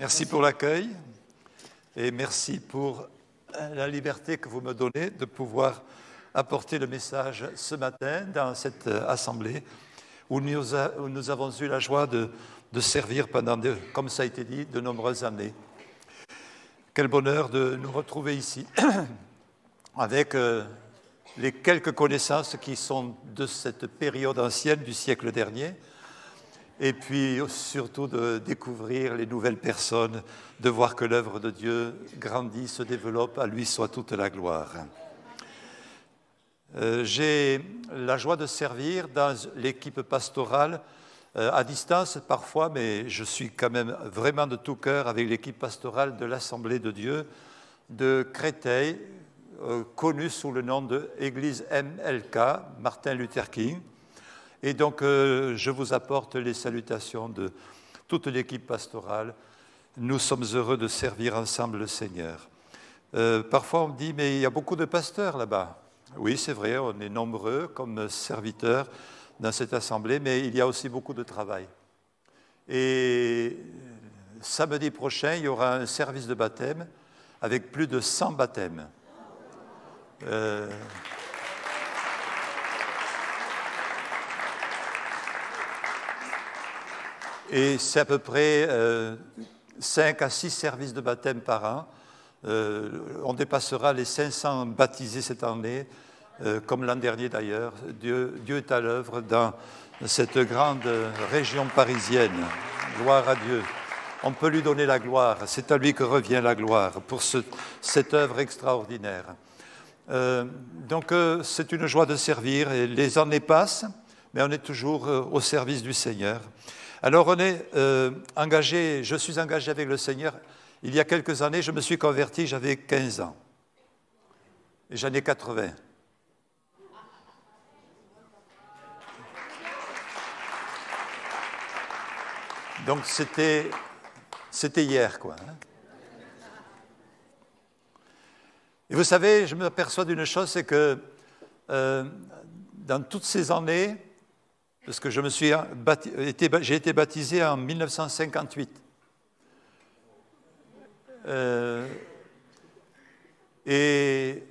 Merci pour l'accueil et merci pour la liberté que vous me donnez de pouvoir apporter le message ce matin dans cette assemblée où nous avons eu la joie de servir pendant, comme ça a été dit, de nombreuses années. Quel bonheur de nous retrouver ici avec les quelques connaissances qui sont de cette période ancienne du siècle dernier, et puis surtout de découvrir les nouvelles personnes, de voir que l'œuvre de Dieu grandit, se développe, à lui soit toute la gloire. J'ai la joie de servir dans l'équipe pastorale, à distance parfois, mais je suis quand même vraiment de tout cœur avec l'équipe pastorale de l'Assemblée de Dieu de Créteil, connue sous le nom de Église MLK, Martin Luther King. Et donc, je vous apporte les salutations de toute l'équipe pastorale. Nous sommes heureux de servir ensemble le Seigneur. Parfois, on me dit, mais il y a beaucoup de pasteurs là-bas. Oui, c'est vrai, on est nombreux comme serviteurs dans cette assemblée, mais il y a aussi beaucoup de travail. Et samedi prochain, il y aura un service de baptême avec plus de 100 baptêmes. Et c'est à peu près 5 à 6 services de baptême par an. On dépassera les 500 baptisés cette année, comme l'an dernier d'ailleurs. Dieu est à l'œuvre dans cette grande région parisienne. Gloire à Dieu. On peut lui donner la gloire. C'est à lui que revient la gloire pour cette œuvre extraordinaire. Donc c'est une joie de servir. Et les années passent, mais on est toujours au service du Seigneur. Alors on est engagé, je suis engagé avec le Seigneur. Il y a quelques années, je me suis converti, j'avais 15 ans. Et j'en ai 80. Donc c'était hier, quoi. Et vous savez, je m'aperçois d'une chose, c'est que dans toutes ces années, parce que j'ai été baptisé en 1958. Et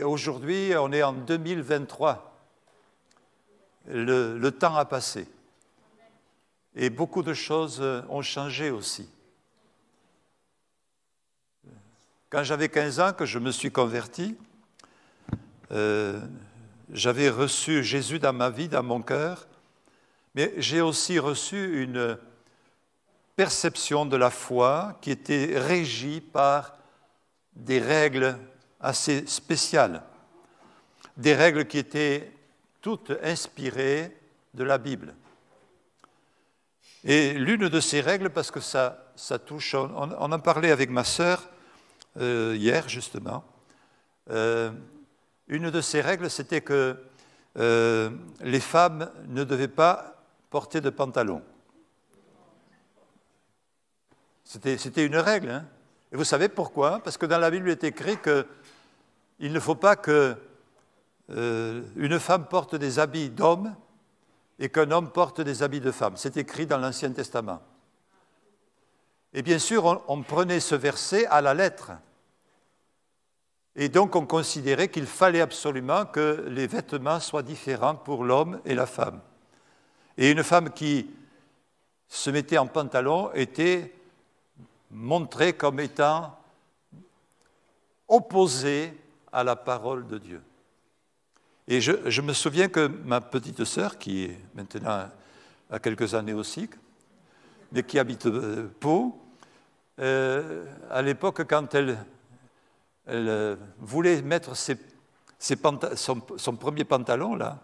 aujourd'hui, on est en 2023. Le temps a passé. Et beaucoup de choses ont changé aussi. Quand j'avais 15 ans, que je me suis converti, j'avais reçu Jésus dans ma vie, dans mon cœur, mais j'ai aussi reçu une perception de la foi qui était régie par des règles assez spéciales, des règles qui étaient toutes inspirées de la Bible. Et l'une de ces règles, parce que ça touche, on en parlait avec ma sœur hier justement, une de ces règles, c'était que les femmes ne devaient pas porter de pantalon. C'était une règle. Hein. Et vous savez pourquoi? Parce que dans la Bible, il est écrit qu'il ne faut pas qu'une femme porte des habits d'homme et qu'un homme porte des habits de femme. C'est écrit dans l'Ancien Testament. Et bien sûr, on prenait ce verset à la lettre. Et donc, on considérait qu'il fallait absolument que les vêtements soient différents pour l'homme et la femme. Et une femme qui se mettait en pantalon était montrée comme étant opposée à la parole de Dieu. Et je me souviens que ma petite sœur, qui est maintenant à quelques années aussi, mais qui habite Pau, à l'époque, quand elle voulait mettre son premier pantalon, là,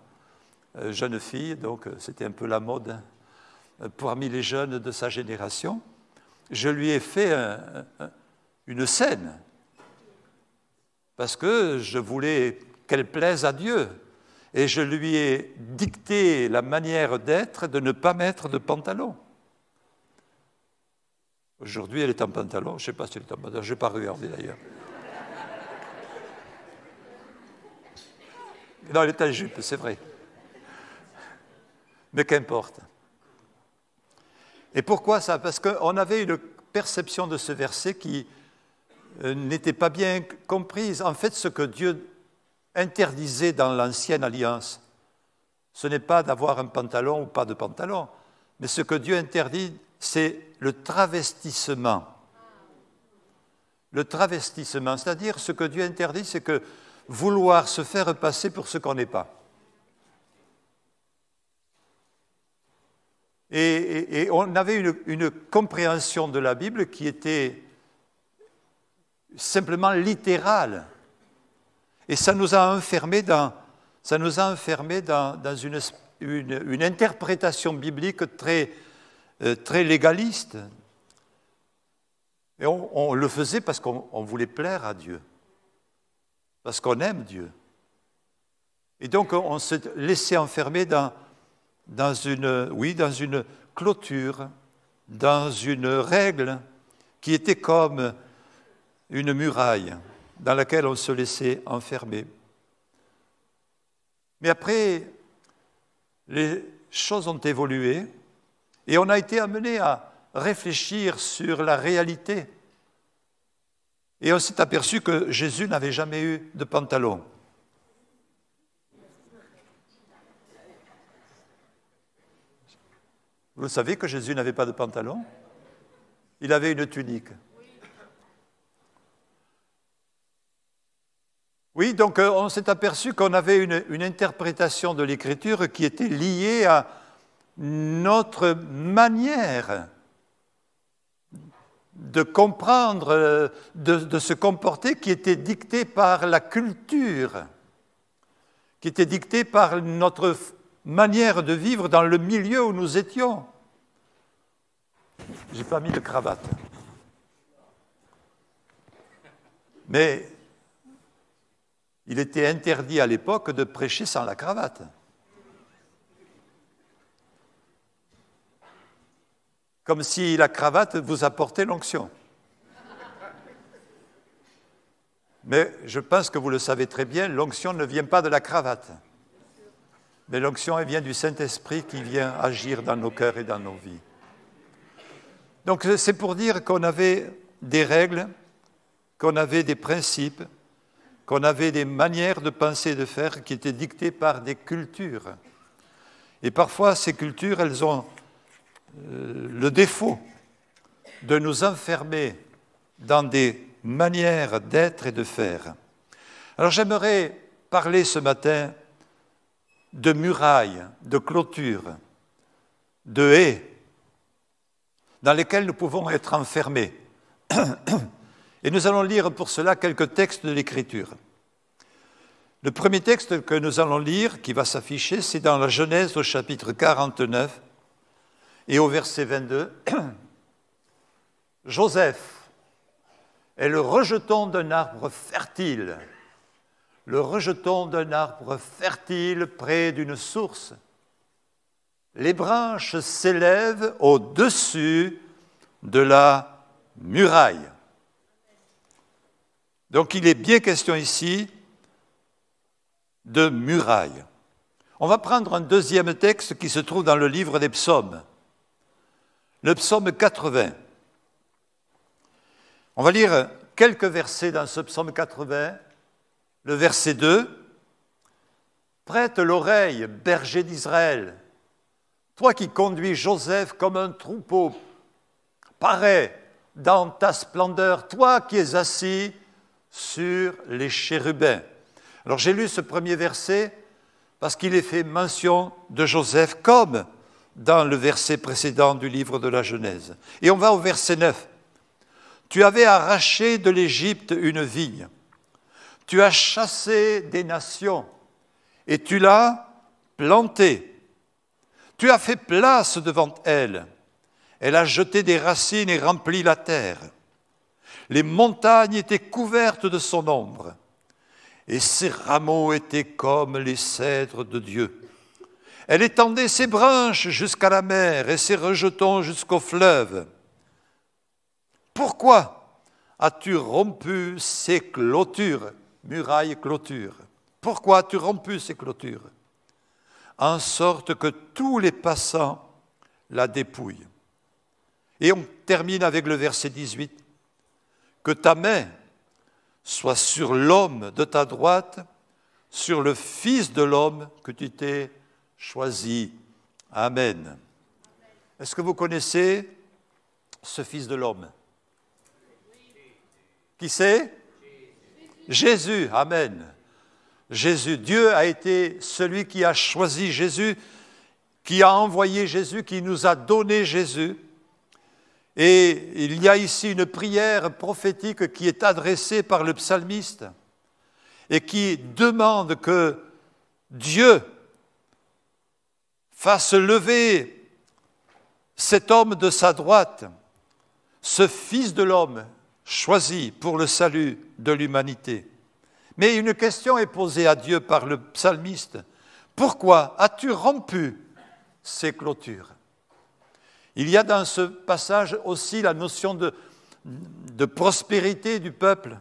jeune fille, donc c'était un peu la mode parmi les jeunes de sa génération, je lui ai fait une scène, parce que je voulais qu'elle plaise à Dieu, et je lui ai dicté la manière d'être, de ne pas mettre de pantalon. Aujourd'hui, elle est en pantalon, je ne sais pas si elle est en pantalon, je n'ai pas regardé d'ailleurs. Non, elle est en jupe, c'est vrai. Mais qu'importe. Et pourquoi ça? Parce qu'on avait une perception de ce verset qui n'était pas bien comprise. En fait, ce que Dieu interdisait dans l'ancienne alliance, ce n'est pas d'avoir un pantalon ou pas de pantalon, mais ce que Dieu interdit, c'est le travestissement. Le travestissement, c'est-à-dire ce que Dieu interdit, c'est que vouloir se faire passer pour ce qu'on n'est pas. Et on avait une compréhension de la Bible qui était simplement littérale. Et ça nous a enfermés dans une interprétation biblique très légaliste. Et on le faisait parce qu'on voulait plaire à Dieu, parce qu'on aime Dieu. Et donc on se laissait enfermer dans une clôture, dans une règle qui était comme une muraille dans laquelle on se laissait enfermer. Mais après, les choses ont évolué et on a été amené à réfléchir sur la réalité. Et on s'est aperçu que Jésus n'avait jamais eu de pantalon. Vous savez que Jésus n'avait pas de pantalon? Il avait une tunique. Oui, donc on s'est aperçu qu'on avait une interprétation de l'Écriture qui était liée à notre manière de comprendre, de se comporter, qui était dictée par la culture, qui était dictée par notre manière de vivre dans le milieu où nous étions. Je n'ai pas mis de cravate. Mais il était interdit à l'époque de prêcher sans la cravate. Comme si la cravate vous apportait l'onction. Mais je pense que vous le savez très bien, l'onction ne vient pas de la cravate. Mais l'onction, elle vient du Saint-Esprit qui vient agir dans nos cœurs et dans nos vies. Donc c'est pour dire qu'on avait des règles, qu'on avait des principes, qu'on avait des manières de penser et de faire qui étaient dictées par des cultures. Et parfois, ces cultures, elles ont le défaut de nous enfermer dans des manières d'être et de faire. Alors j'aimerais parler ce matin de murailles, de clôtures, de haies, dans lesquelles nous pouvons être enfermés. Et nous allons lire pour cela quelques textes de l'Écriture. Le premier texte que nous allons lire, qui va s'afficher, c'est dans la Genèse au chapitre 49 et au verset 22. Joseph est le rejeton d'un arbre fertile. Le rejeton d'un arbre fertile près d'une source. Les branches s'élèvent au-dessus de la muraille. Donc il est bien question ici de muraille. On va prendre un deuxième texte qui se trouve dans le livre des psaumes. Le psaume 80. On va lire quelques versets dans ce psaume 80. Le verset 2, « Prête l'oreille, berger d'Israël, toi qui conduis Joseph comme un troupeau, parais dans ta splendeur, toi qui es assis sur les chérubins. » Alors j'ai lu ce premier verset parce qu'il est fait mention de Joseph comme dans le verset précédent du livre de la Genèse. Et on va au verset 9. « Tu avais arraché de l'Égypte une vigne. Tu as chassé des nations et tu l'as plantée. Tu as fait place devant elle. Elle a jeté des racines et rempli la terre. Les montagnes étaient couvertes de son ombre et ses rameaux étaient comme les cèdres de Dieu. Elle étendait ses branches jusqu'à la mer et ses rejetons jusqu'au fleuve. Pourquoi as-tu rompu ces clôtures ?» Muraille, clôture. Pourquoi as-tu rompu ces clôtures? En sorte que tous les passants la dépouillent. Et on termine avec le verset 18. Que ta main soit sur l'homme de ta droite, sur le Fils de l'homme que tu t'es choisi. Amen. Est-ce que vous connaissez ce Fils de l'homme? Qui c'est? Jésus. Amen. Jésus. Dieu a été celui qui a choisi Jésus, qui a envoyé Jésus, qui nous a donné Jésus. Et il y a ici une prière prophétique qui est adressée par le psalmiste et qui demande que Dieu fasse lever cet homme de sa droite, ce Fils de l'homme choisi pour le salut de l'humanité. Mais une question est posée à Dieu par le psalmiste. Pourquoi as-tu rompu ces clôtures? Il y a dans ce passage aussi la notion de prospérité du peuple.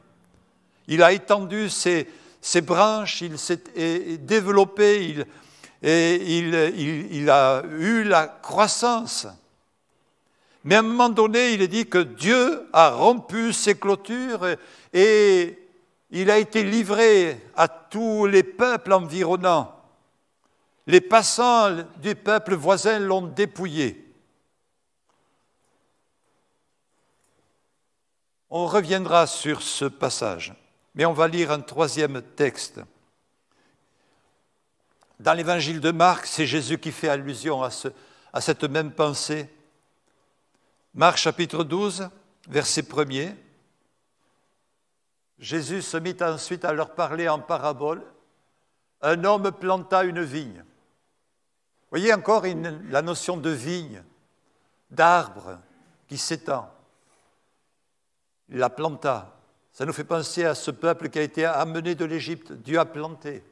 Il a étendu ses branches, il s'est développé, il a eu la croissance. Mais à un moment donné, il est dit que Dieu a rompu ses clôtures et il a été livré à tous les peuples environnants. Les passants du peuple voisin l'ont dépouillé. On reviendra sur ce passage, mais on va lire un troisième texte. Dans l'évangile de Marc, c'est Jésus qui fait allusion à cette même pensée. Marc chapitre 12, verset 1er. Jésus se mit ensuite à leur parler en parabole. Un homme planta une vigne. Vous voyez encore la notion de vigne, d'arbre qui s'étend. Il la planta. Ça nous fait penser à ce peuple qui a été amené de l'Égypte. Dieu a planté.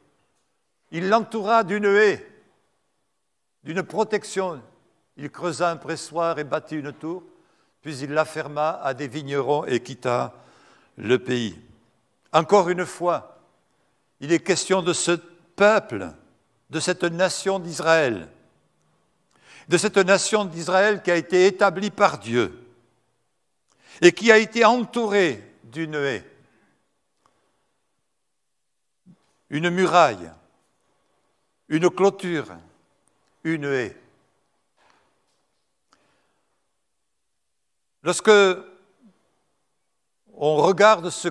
Il l'entoura d'une haie, d'une protection. Il creusa un pressoir et bâtit une tour, puis il la ferma à des vignerons et quitta le pays. Encore une fois, il est question de ce peuple, de cette nation d'Israël, qui a été établie par Dieu et qui a été entourée d'une haie, une muraille, une clôture, une haie. Lorsque on regarde ceux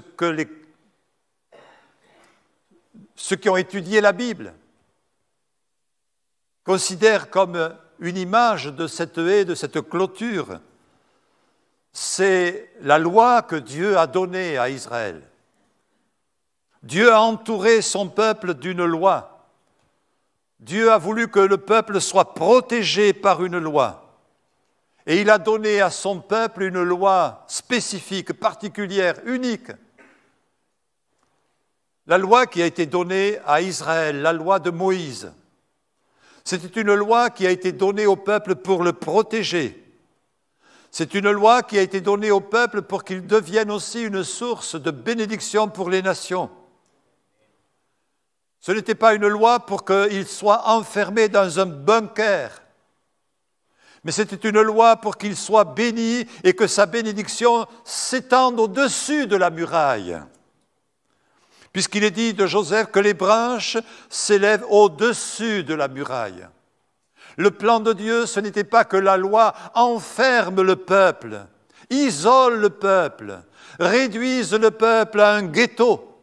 qui ont étudié la Bible considèrent comme une image de cette haie, de cette clôture, c'est la loi que Dieu a donnée à Israël. Dieu a entouré son peuple d'une loi. Dieu a voulu que le peuple soit protégé par une loi. Et il a donné à son peuple une loi spécifique, particulière, unique. La loi qui a été donnée à Israël, la loi de Moïse. C'était une loi qui a été donnée au peuple pour le protéger. C'est une loi qui a été donnée au peuple pour qu'il devienne aussi une source de bénédiction pour les nations. Ce n'était pas une loi pour qu'il soit enfermé dans un bunker, mais c'était une loi pour qu'il soit béni et que sa bénédiction s'étende au-dessus de la muraille. Puisqu'il est dit de Joseph que les branches s'élèvent au-dessus de la muraille. Le plan de Dieu, ce n'était pas que la loi enferme le peuple, isole le peuple, réduise le peuple à un ghetto.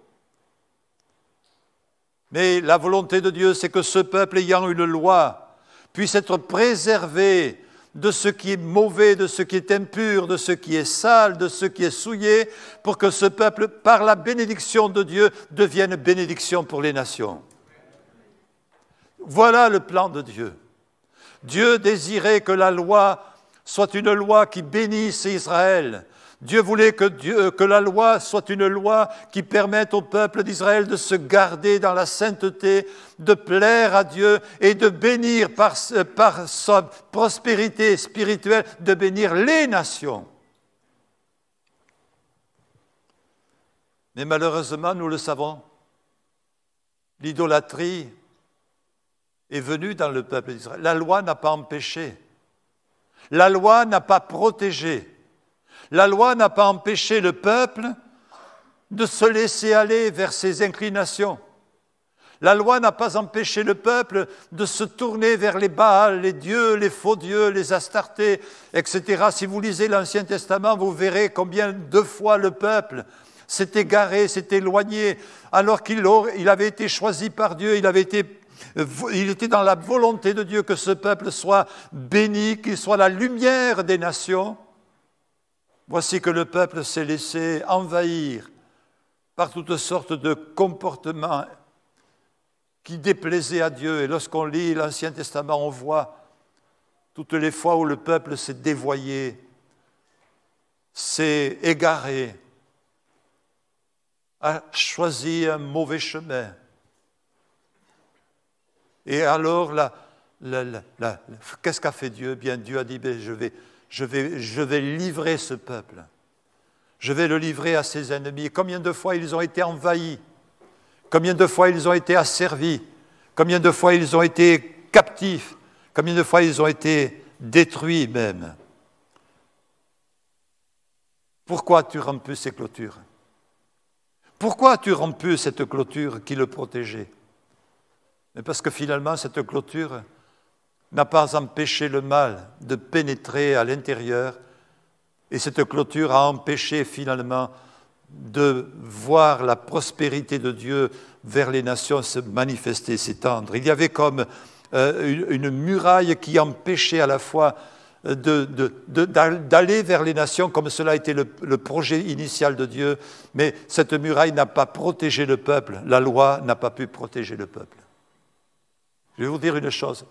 Mais la volonté de Dieu, c'est que ce peuple ayant une loi puisse être préservé de ce qui est mauvais, de ce qui est impur, de ce qui est sale, de ce qui est souillé, pour que ce peuple, par la bénédiction de Dieu, devienne bénédiction pour les nations. Voilà le plan de Dieu. Dieu désirait que la loi soit une loi qui bénisse Israël. Dieu voulait que la loi soit une loi qui permette au peuple d'Israël de se garder dans la sainteté, de plaire à Dieu et de bénir par sa prospérité spirituelle, de bénir les nations. Mais malheureusement, nous le savons, l'idolâtrie est venue dans le peuple d'Israël. La loi n'a pas empêché. La loi n'a pas protégé. La loi n'a pas empêché le peuple de se laisser aller vers ses inclinations. La loi n'a pas empêché le peuple de se tourner vers les Baals, les dieux, les faux dieux, les Astartés, etc. Si vous lisez l'Ancien Testament, vous verrez combien de fois le peuple s'est égaré, s'est éloigné, alors qu'il avait été choisi par Dieu, il était dans la volonté de Dieu que ce peuple soit béni, qu'il soit la lumière des nations. Voici que le peuple s'est laissé envahir par toutes sortes de comportements qui déplaisaient à Dieu. Et lorsqu'on lit l'Ancien Testament, on voit toutes les fois où le peuple s'est dévoyé, s'est égaré, a choisi un mauvais chemin. Et alors, qu'est-ce qu'a fait Dieu? Bien, Dieu a dit, je vais livrer ce peuple. Je vais le livrer à ses ennemis. Combien de fois ils ont été envahis? Combien de fois ils ont été asservis? Combien de fois ils ont été captifs? Combien de fois ils ont été détruits même? Pourquoi as-tu rompu ces clôtures? Pourquoi as-tu rompu cette clôture qui le protégeait? Mais parce que finalement, cette clôture n'a pas empêché le mal de pénétrer à l'intérieur, et cette clôture a empêché finalement de voir la prospérité de Dieu vers les nations se manifester, s'étendre. Il y avait comme une muraille qui empêchait à la fois d'aller vers les nations comme cela a été le projet initial de Dieu, mais cette muraille n'a pas protégé le peuple, la loi n'a pas pu protéger le peuple. Je vais vous dire une chose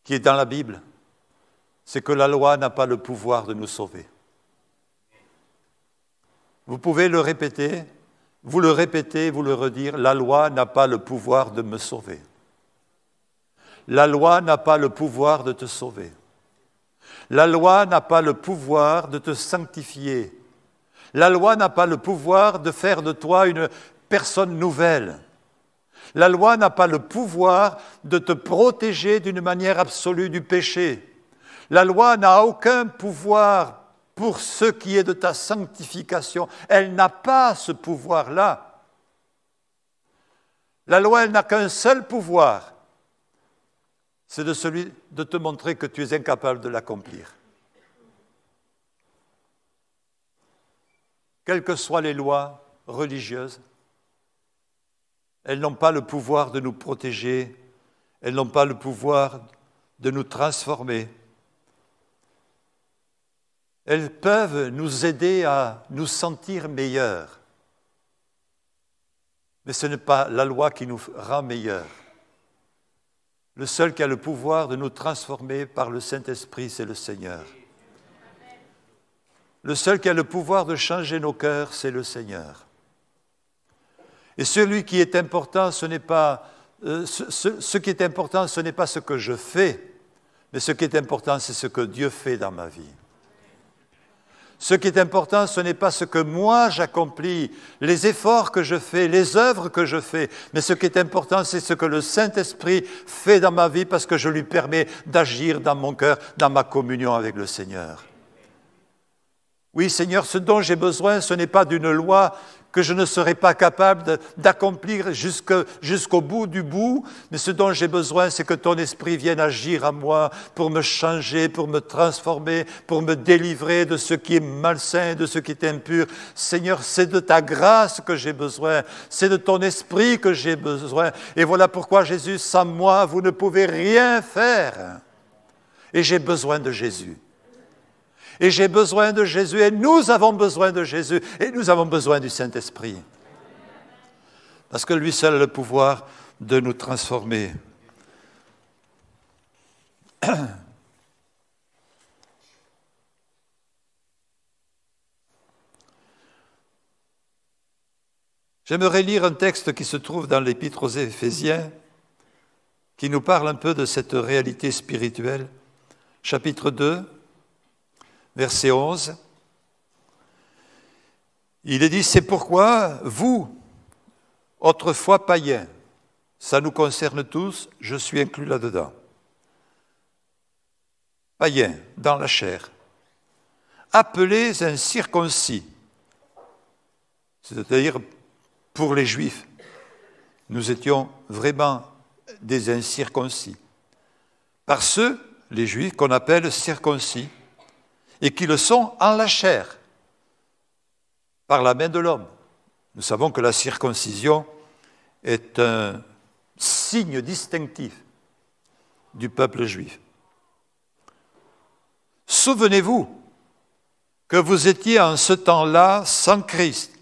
qui est dans la Bible, c'est que la loi n'a pas le pouvoir de nous sauver. Vous pouvez le répéter, vous le redire, la loi n'a pas le pouvoir de me sauver. La loi n'a pas le pouvoir de te sauver. La loi n'a pas le pouvoir de te sanctifier. La loi n'a pas le pouvoir de faire de toi une personne nouvelle. La loi n'a pas le pouvoir de te protéger d'une manière absolue du péché. La loi n'a aucun pouvoir pour ce qui est de ta sanctification. Elle n'a pas ce pouvoir-là. La loi, elle n'a qu'un seul pouvoir, c'est celui de te montrer que tu es incapable de l'accomplir. Quelles que soient les lois religieuses, elles n'ont pas le pouvoir de nous protéger, elles n'ont pas le pouvoir de nous transformer. Elles peuvent nous aider à nous sentir meilleurs. Mais ce n'est pas la loi qui nous rend meilleurs. Le seul qui a le pouvoir de nous transformer par le Saint-Esprit, c'est le Seigneur. Le seul qui a le pouvoir de changer nos cœurs, c'est le Seigneur. Et celui qui est important, ce n'est pas ce qui est important, ce n'est pas ce que je fais, mais ce qui est important, c'est ce que Dieu fait dans ma vie. Ce qui est important, ce n'est pas ce que moi j'accomplis, les efforts que je fais, les œuvres que je fais, mais ce qui est important, c'est ce que le Saint-Esprit fait dans ma vie parce que je lui permets d'agir dans mon cœur, dans ma communion avec le Seigneur. Oui, Seigneur, ce dont j'ai besoin, ce n'est pas d'une loi que je ne serai pas capable d'accomplir jusqu'au bout du bout, mais ce dont j'ai besoin, c'est que ton esprit vienne agir à moi pour me changer, pour me transformer, pour me délivrer de ce qui est malsain, de ce qui est impur. Seigneur, c'est de ta grâce que j'ai besoin, c'est de ton esprit que j'ai besoin. Et voilà pourquoi, Jésus, sans moi, vous ne pouvez rien faire. Et j'ai besoin de Jésus. Et j'ai besoin de Jésus, et nous avons besoin de Jésus, et nous avons besoin du Saint-Esprit. Parce que lui seul a le pouvoir de nous transformer. J'aimerais lire un texte qui se trouve dans l'Épître aux Éphésiens, qui nous parle un peu de cette réalité spirituelle. Chapitre 2. Verset 11, il est dit, c'est pourquoi vous, autrefois païens, ça nous concerne tous, je suis inclus là-dedans. païens dans la chair, appelés incirconcis, c'est-à-dire pour les Juifs, nous étions vraiment des incirconcis, par ceux, les Juifs, qu'on appelle circoncis, et qui le sont en la chair, par la main de l'homme. Nous savons que la circoncision est un signe distinctif du peuple juif. Souvenez-vous que vous étiez en ce temps-là sans Christ,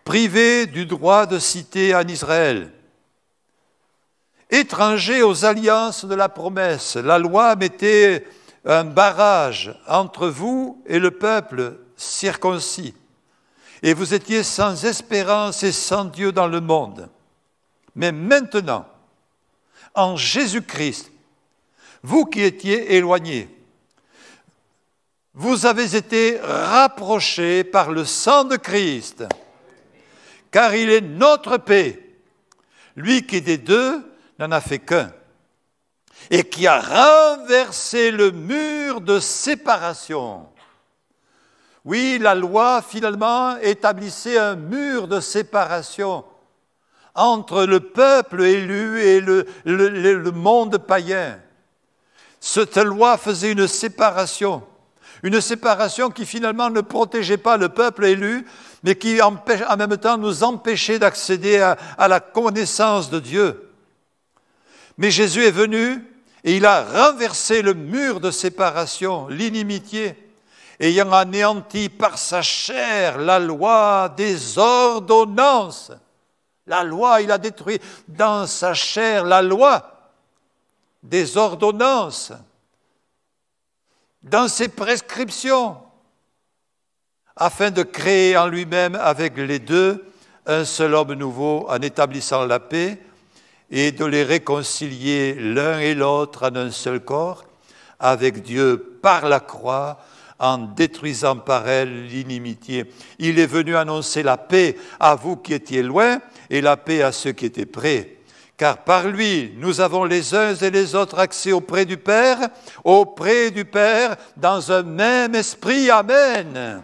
privés du droit de cité en Israël, étrangers aux alliances de la promesse. La loi mettait un barrage entre vous et le peuple circoncis. Et vous étiez sans espérance et sans Dieu dans le monde. Mais maintenant, en Jésus-Christ, vous qui étiez éloignés, vous avez été rapprochés par le sang de Christ, car il est notre paix, lui qui des deux n'en a fait qu'un, et qui a renversé le mur de séparation. Oui, la loi, finalement, établissait un mur de séparation entre le peuple élu et le monde païen. Cette loi faisait une séparation qui finalement ne protégeait pas le peuple élu, mais qui en même temps nous empêchait d'accéder à la connaissance de Dieu. Mais Jésus est venu et il a renversé le mur de séparation, l'inimitié, ayant anéanti par sa chair la loi des ordonnances. La loi, il a détruit dans sa chair la loi des ordonnances, dans ses prescriptions, afin de créer en lui-même avec les deux un seul homme nouveau en établissant la paix et de les réconcilier l'un et l'autre en un seul corps avec Dieu par la croix, en détruisant par elle l'inimitié. Il est venu annoncer la paix à vous qui étiez loin et la paix à ceux qui étaient près. Car par lui, nous avons les uns et les autres accès auprès du Père, dans un même esprit. Amen.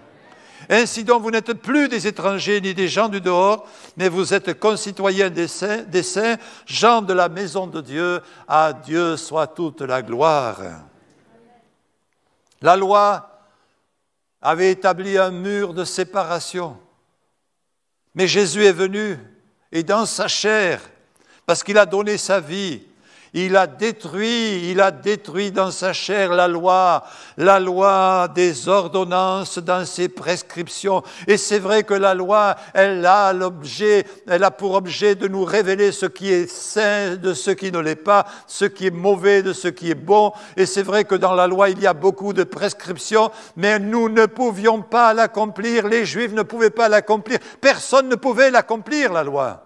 Ainsi donc, vous n'êtes plus des étrangers ni des gens du dehors, mais vous êtes concitoyens des saints, gens de la maison de Dieu. À Dieu soit toute la gloire. La loi avait établi un mur de séparation. Mais Jésus est venu, et dans sa chair, parce qu'il a donné sa vie, il a détruit dans sa chair la loi des ordonnances dans ses prescriptions. Et c'est vrai que la loi, elle a pour objet de nous révéler ce qui est sain de ce qui ne l'est pas, ce qui est mauvais de ce qui est bon. Et c'est vrai que dans la loi, il y a beaucoup de prescriptions, mais nous ne pouvions pas l'accomplir, les Juifs ne pouvaient pas l'accomplir, personne ne pouvait l'accomplir, la loi.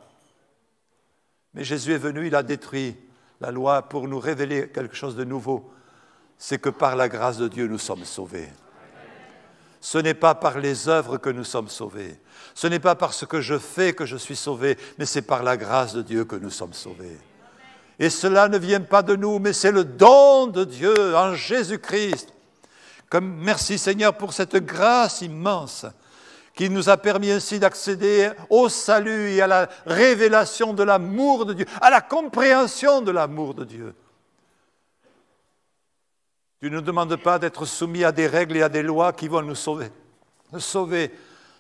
Mais Jésus est venu, il a détruit la loi pour nous révéler quelque chose de nouveau. C'est que par la grâce de Dieu, nous sommes sauvés. Ce n'est pas par les œuvres que nous sommes sauvés. Ce n'est pas par ce que je fais que je suis sauvé, mais c'est par la grâce de Dieu que nous sommes sauvés. Et cela ne vient pas de nous, mais c'est le don de Dieu en Jésus-Christ. Merci Seigneur pour cette grâce immense qui nous a permis ainsi d'accéder au salut et à la révélation de l'amour de Dieu, à la compréhension de l'amour de Dieu. Tu ne nous demandes pas d'être soumis à des règles et à des lois qui vont nous sauver,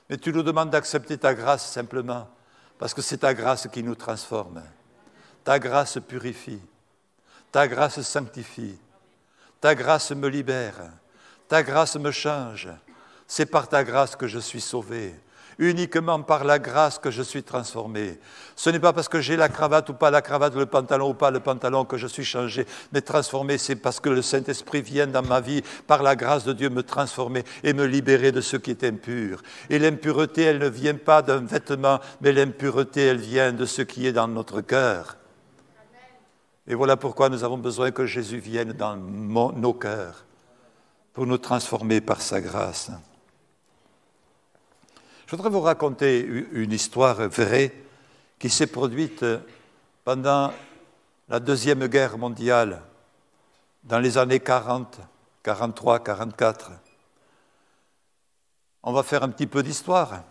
mais tu nous demandes d'accepter ta grâce simplement, parce que c'est ta grâce qui nous transforme. Ta grâce purifie, ta grâce sanctifie, ta grâce me libère, ta grâce me change. C'est par ta grâce que je suis sauvé, uniquement par la grâce que je suis transformé. Ce n'est pas parce que j'ai la cravate ou pas la cravate, le pantalon ou pas le pantalon que je suis changé, mais transformé, c'est parce que le Saint-Esprit vient dans ma vie, par la grâce de Dieu, me transformer et me libérer de ce qui est impur. Et l'impureté, elle ne vient pas d'un vêtement, mais l'impureté, elle vient de ce qui est dans notre cœur. Et voilà pourquoi nous avons besoin que Jésus vienne dans nos cœurs, pour nous transformer par sa grâce. Je voudrais vous raconter une histoire vraie qui s'est produite pendant la Deuxième Guerre mondiale. dans les années 40, 43, 44. On va faire un petit peu d'histoire.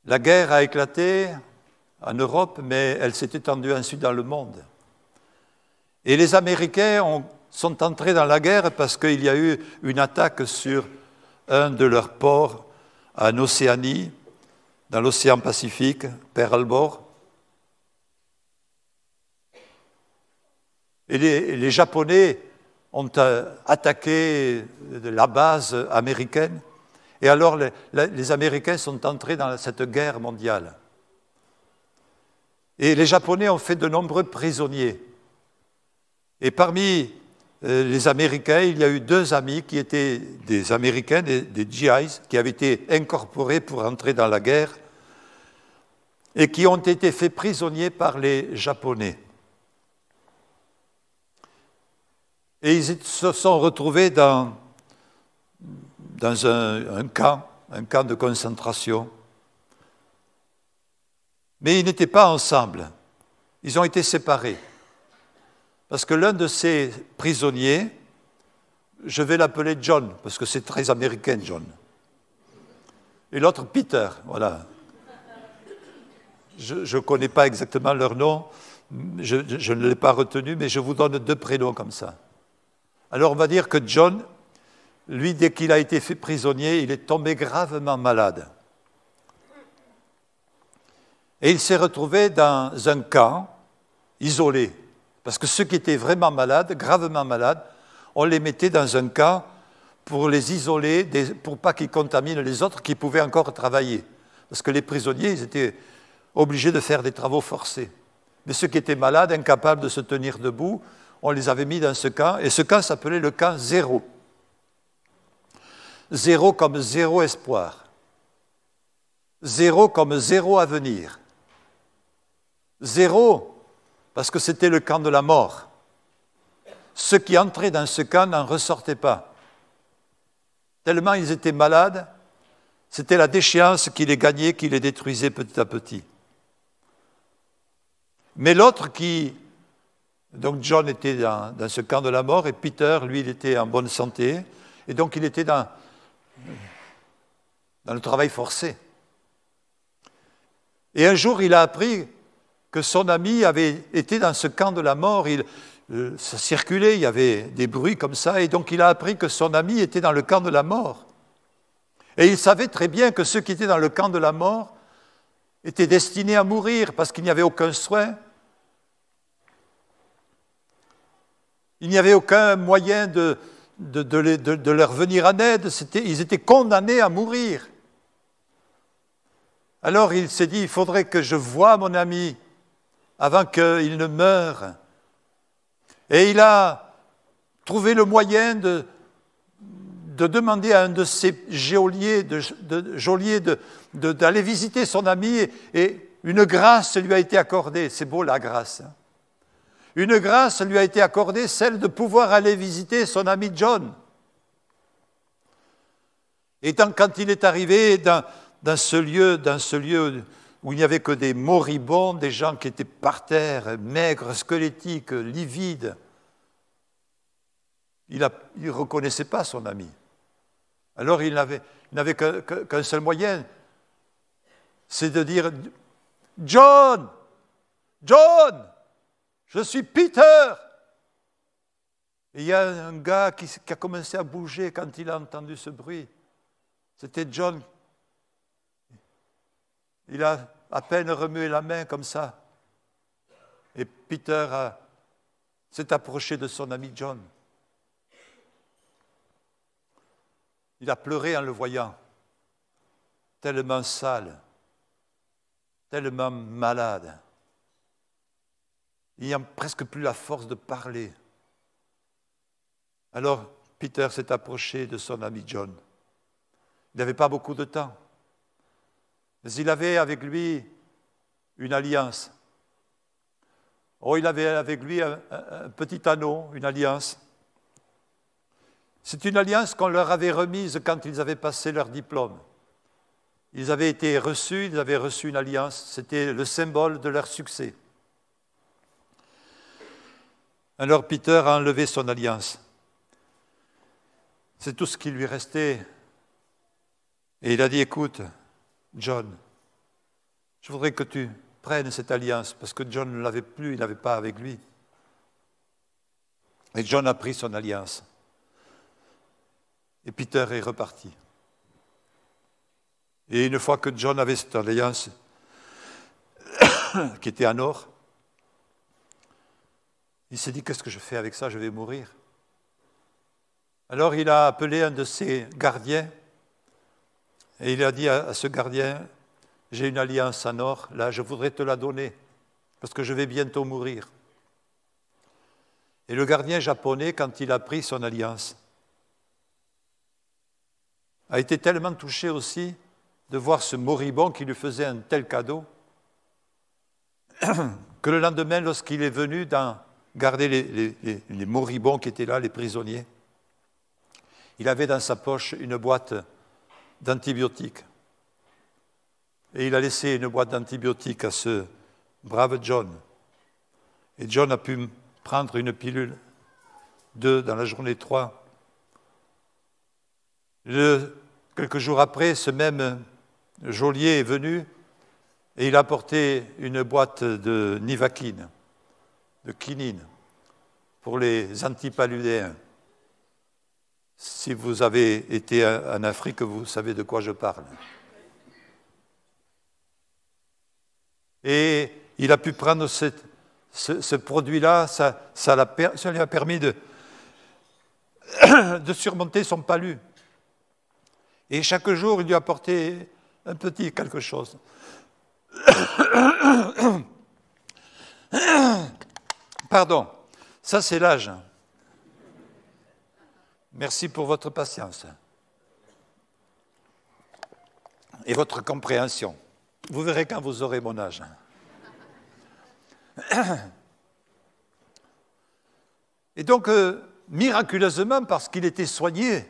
La guerre a éclaté en Europe, mais elle s'est étendue ensuite dans le monde. Et les Américains sont entrés dans la guerre parce qu'il y a eu une attaque sur un de leurs ports en Océanie, dans l'océan Pacifique, Pearl Harbor. Et les Japonais ont attaqué la base américaine. Et alors les Américains sont entrés dans cette guerre mondiale. Et les Japonais ont fait de nombreux prisonniers. Et parmi les Américains, il y a eu 2 amis qui étaient des Américains, des GIs, qui avaient été incorporés pour entrer dans la guerre et qui ont été faits prisonniers par les Japonais. Et ils se sont retrouvés dans un camp de concentration. Mais ils n'étaient pas ensemble. Ils ont été séparés. Parce que l'un de ces prisonniers, je vais l'appeler John, parce que c'est très américain, John. Et l'autre, Peter, voilà. Je ne connais pas exactement leur nom, je ne l'ai pas retenu, mais je vous donne 2 prénoms comme ça. Alors on va dire que John, lui, dès qu'il a été fait prisonnier, il est tombé gravement malade. Et il s'est retrouvé dans un camp isolé. Parce que ceux qui étaient vraiment malades, gravement malades, on les mettait dans un camp pour les isoler, pour pas qu'ils contaminent les autres qui pouvaient encore travailler. Parce que les prisonniers, ils étaient obligés de faire des travaux forcés. Mais ceux qui étaient malades, incapables de se tenir debout, on les avait mis dans ce camp, et ce camp s'appelait le camp 0. 0 comme 0 espoir. 0 comme 0 avenir. 0 parce que c'était le camp de la mort. Ceux qui entraient dans ce camp n'en ressortaient pas. Tellement ils étaient malades, c'était la déchéance qui les gagnait, qui les détruisait petit à petit. Mais l'autre donc John était dans ce camp de la mort, et Peter, lui, il était en bonne santé, et donc il était dans le travail forcé. Et un jour, il a appris que son ami avait été dans ce camp de la mort. Ça circulait, il y avait des bruits comme ça, et donc il a appris que son ami était dans le camp de la mort. Et il savait très bien que ceux qui étaient dans le camp de la mort étaient destinés à mourir parce qu'il n'y avait aucun soin. Il n'y avait aucun moyen de leur venir en aide. Ils étaient condamnés à mourir. Alors il s'est dit, il faudrait que je voie mon ami avant qu'il ne meure. Et il a trouvé le moyen de demander à un de ses geôliers d'aller visiter son ami, et une grâce lui a été accordée. C'est beau, la grâce. Une grâce lui a été accordée, celle de pouvoir aller visiter son ami John. Et quand il est arrivé dans ce lieu où il n'y avait que des moribonds, des gens qui étaient par terre, maigres, squelettiques, livides, il ne reconnaissait pas son ami. Alors il n'avait qu'un seul moyen, c'est de dire « John, John, je suis Peter !» Et il y a un gars qui a commencé à bouger quand il a entendu ce bruit. C'était John. Il a à peine remué la main comme ça. Et Peter s'est approché de son ami John. Il a pleuré en le voyant, tellement sale, tellement malade. Il n'a presque plus la force de parler. Alors Peter s'est approché de son ami John. Il n'avait pas beaucoup de temps, mais il avait avec lui une alliance. Oh, il avait avec lui un petit anneau, une alliance. C'est une alliance qu'on leur avait remise quand ils avaient passé leur diplôme. Ils avaient été reçus, ils avaient reçu une alliance. C'était le symbole de leur succès. Alors Peter a enlevé son alliance. C'est tout ce qui lui restait. Et il a dit, écoute, John, je voudrais que tu prennes cette alliance, parce que John ne l'avait plus, il n'avait pas avec lui. Et John a pris son alliance. Et Peter est reparti. Et une fois que John avait cette alliance, qui était en or, il s'est dit, qu'est-ce que je fais avec ça? Je vais mourir. Alors il a appelé un de ses gardiens, et il a dit à ce gardien, j'ai une alliance en or, là, je voudrais te la donner, parce que je vais bientôt mourir. Et le gardien japonais, quand il a pris son alliance, a été tellement touché aussi de voir ce moribond qui lui faisait un tel cadeau, que le lendemain, lorsqu'il est venu garder les moribonds qui étaient là, les prisonniers, il avait dans sa poche une boîte d'antibiotiques. Et il a laissé une boîte d'antibiotiques à ce brave John. Et John a pu prendre une pilule, 2 dans la journée, 3. Quelques jours après, ce même geôlier est venu et il a apporté une boîte de nivaquine, de quinine, pour les antipaludéens. Si vous avez été en Afrique, vous savez de quoi je parle. Et il a pu prendre ce produit-là, ça lui a permis de surmonter son palu. Et chaque jour, il lui apportait un petit quelque chose. Pardon, ça c'est l'âge. Merci pour votre patience et votre compréhension. Vous verrez quand vous aurez mon âge. Et donc, miraculeusement, parce qu'il était soigné,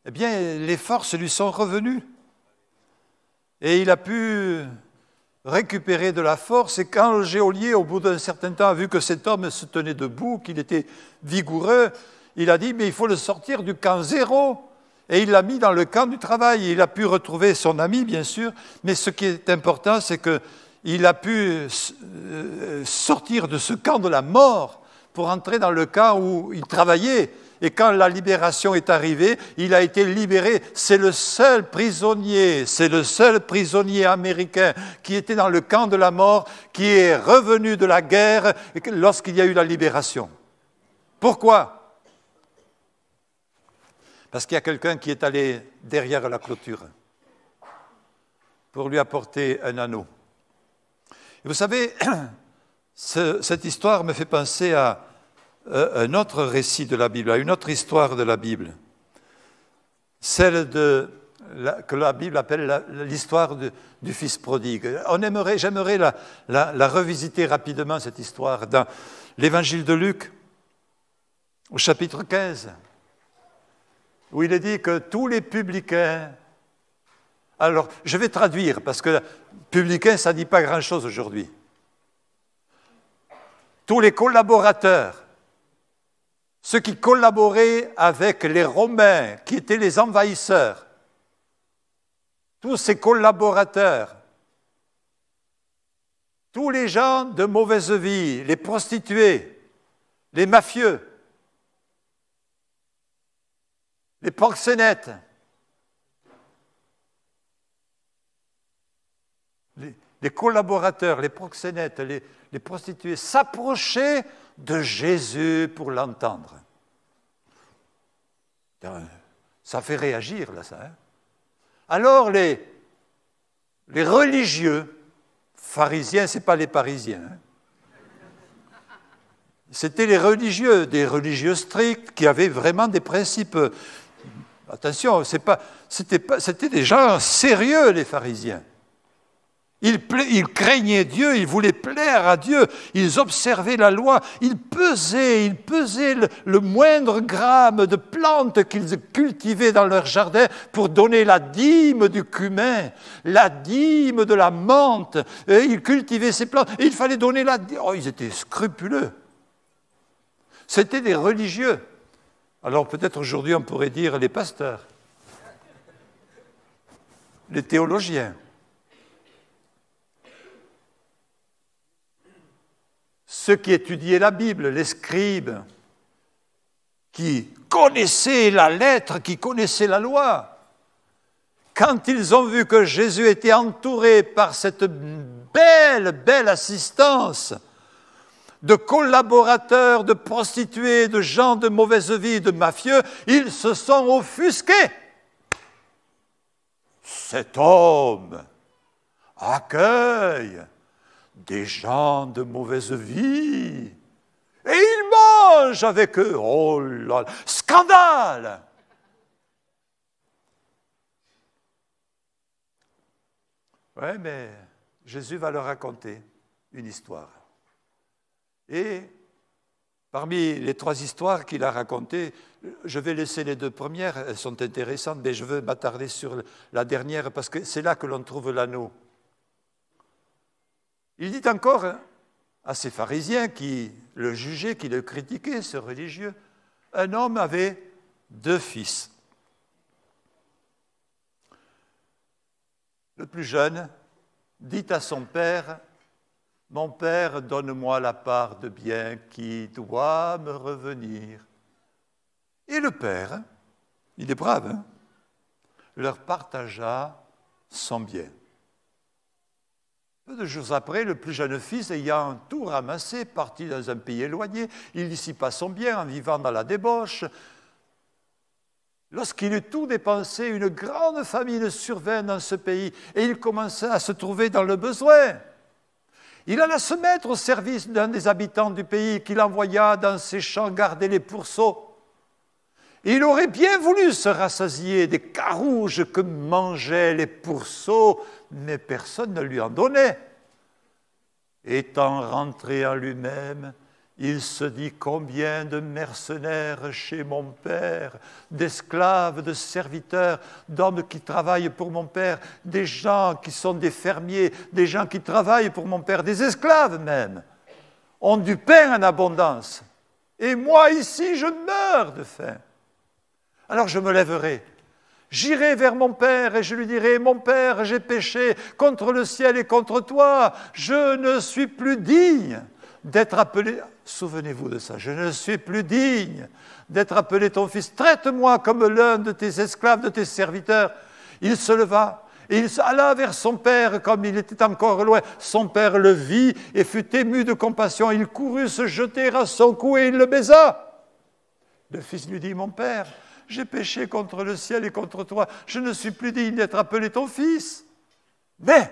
eh bien, les forces lui sont revenues. Et il a pu récupérer de la force. Et quand le geôlier, au bout d'un certain temps, a vu que cet homme se tenait debout, qu'il était vigoureux, il a dit, mais il faut le sortir du camp 0. Et il l'a mis dans le camp du travail. Il a pu retrouver son ami, bien sûr, mais ce qui est important, c'est qu'il a pu sortir de ce camp de la mort pour entrer dans le camp où il travaillait. Et quand la libération est arrivée, il a été libéré. C'est le seul prisonnier américain qui était dans le camp de la mort, qui est revenu de la guerre lorsqu'il y a eu la libération. Pourquoi? Parce qu'il y a quelqu'un qui est allé derrière la clôture pour lui apporter un anneau. Et vous savez, cette histoire me fait penser à un autre récit de la Bible, à une autre histoire de la Bible, celle que la Bible appelle l'histoire du fils prodigue. J'aimerais la revisiter rapidement, cette histoire, dans l'évangile de Luc, au chapitre 15, où il est dit que tous les publicains... Alors, je vais traduire, parce que publicain, ça ne dit pas grand-chose aujourd'hui. Tous les collaborateurs, ceux qui collaboraient avec les Romains, qui étaient les envahisseurs, tous ces collaborateurs, tous les gens de mauvaise vie, les prostituées, les mafieux, les proxénètes, les collaborateurs, les proxénètes, les prostituées s'approchaient de Jésus pour l'entendre. Ça fait réagir, là, ça. Hein? Alors, les religieux, pharisiens, ce n'est pas les parisiens, hein? C'était les religieux, des religieux stricts qui avaient vraiment des principes. Attention, c'était des gens sérieux, les pharisiens. Ils craignaient Dieu, ils voulaient plaire à Dieu, ils observaient la loi, ils pesaient le moindre gramme de plantes qu'ils cultivaient dans leur jardin pour donner la dîme du cumin, la dîme de la menthe. Et ils cultivaient ces plantes, et il fallait donner la dîme. Oh, ils étaient scrupuleux. C'était des religieux. Alors peut-être aujourd'hui on pourrait dire les pasteurs, les théologiens. Ceux qui étudiaient la Bible, les scribes, qui connaissaient la lettre, qui connaissaient la loi. Quand ils ont vu que Jésus était entouré par cette belle assistance de collaborateurs, de prostituées, de gens de mauvaise vie, de mafieux, ils se sont offusqués. Cet homme accueille des gens de mauvaise vie et il mange avec eux. Oh là là, scandale! Oui, mais Jésus va leur raconter une histoire. Et parmi les 3 histoires qu'il a racontées, je vais laisser les 2 premières, elles sont intéressantes, mais je veux m'attarder sur la dernière parce que c'est là que l'on trouve l'anneau. Il dit encore à ces pharisiens qui le jugeaient, qui le critiquaient, ce religieux, un homme avait 2 fils. Le plus jeune dit à son père, « Mon père, donne-moi la part de bien qui doit me revenir. » Et le père, il est brave, hein, leur partagea son bien. Peu de jours après, le plus jeune fils, ayant tout ramassé, partit dans un pays éloigné, il dissipa son bien en vivant dans la débauche. Lorsqu'il eut tout dépensé, une grande famine survint dans ce pays et il commença à se trouver dans le besoin. Il alla se mettre au service d'un des habitants du pays qu'il envoya dans ses champs garder les pourceaux. Il aurait bien voulu se rassasier des carouges que mangeaient les pourceaux, mais personne ne lui en donnait. Étant rentré en lui-même, il se dit combien de mercenaires chez mon père, d'esclaves, de serviteurs, d'hommes qui travaillent pour mon père, des gens qui sont des fermiers, des gens qui travaillent pour mon père, des esclaves même, ont du pain en abondance. Et moi ici, je meurs de faim. Alors je me lèverai, j'irai vers mon père et je lui dirai, mon père, j'ai péché contre le ciel et contre toi, je ne suis plus digne d'être appelé, souvenez-vous de ça, je ne suis plus digne d'être appelé ton fils, traite-moi comme l'un de tes esclaves, de tes serviteurs. Il se leva et il alla vers son père comme il était encore loin. Son père le vit et fut ému de compassion, il courut se jeter à son cou et il le baisa. Le fils lui dit, mon père, j'ai péché contre le ciel et contre toi, je ne suis plus digne d'être appelé ton fils. Mais